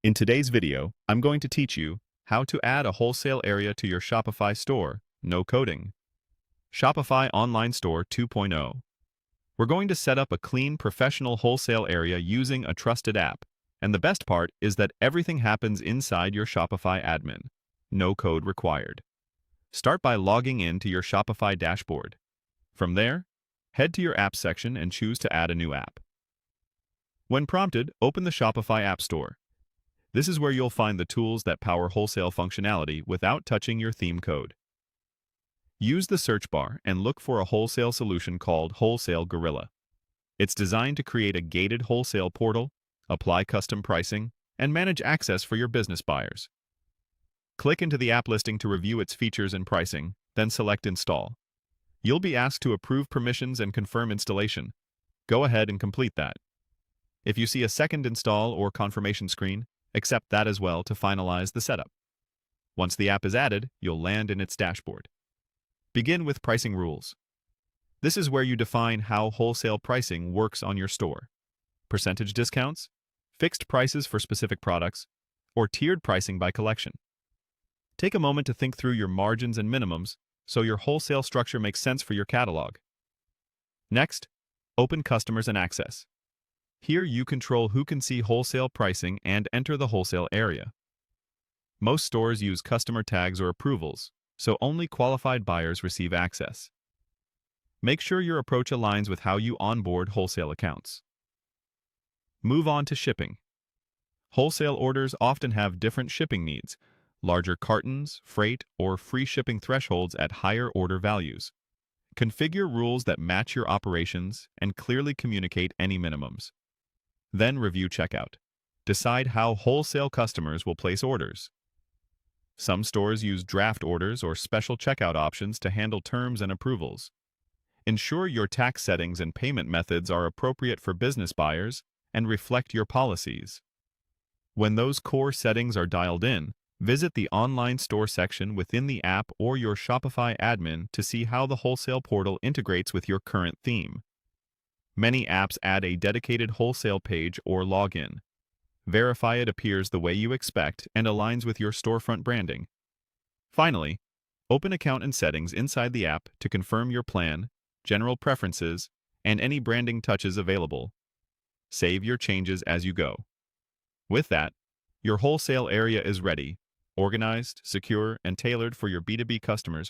In today's video, I'm going to teach you how to add a wholesale area to your Shopify store, no coding. Shopify Online Store 2.0. We're going to set up a clean, professional wholesale area using a trusted app. And the best part is that everything happens inside your Shopify admin. No code required. Start by logging in to your Shopify dashboard. From there, head to your Apps section and choose to add a new app. When prompted, open the Shopify App Store. This is where you'll find the tools that power wholesale functionality without touching your theme code. Use the search bar and look for a wholesale solution called Wholesale Gorilla. It's designed to create a gated wholesale portal, apply custom pricing, and manage access for your business buyers. Click into the app listing to review its features and pricing, then select Install. You'll be asked to approve permissions and confirm installation. Go ahead and complete that. If you see a second install or confirmation screen, accept that as well to finalize the setup. Once the app is added, you'll land in its dashboard. Begin with pricing rules. This is where you define how wholesale pricing works on your store. Percentage discounts, fixed prices for specific products, or tiered pricing by collection. Take a moment to think through your margins and minimums so your wholesale structure makes sense for your catalog. Next, open Customers and Access. Here you control who can see wholesale pricing and enter the wholesale area. Most stores use customer tags or approvals, so only qualified buyers receive access. Make sure your approach aligns with how you onboard wholesale accounts. Move on to shipping. Wholesale orders often have different shipping needs, larger cartons, freight, or free shipping thresholds at higher order values. Configure rules that match your operations and clearly communicate any minimums. Then review checkout. Decide how wholesale customers will place orders. Some stores use draft orders or special checkout options to handle terms and approvals. Ensure your tax settings and payment methods are appropriate for business buyers and reflect your policies. When those core settings are dialed in, visit the online store section within the app or your Shopify admin to see how the wholesale portal integrates with your current theme. Many apps add a dedicated wholesale page or login. Verify it appears the way you expect and aligns with your storefront branding. Finally, open Account and Settings inside the app to confirm your plan, general preferences, and any branding touches available. Save your changes as you go. With that, your wholesale area is ready, organized, secure, and tailored for your B2B customers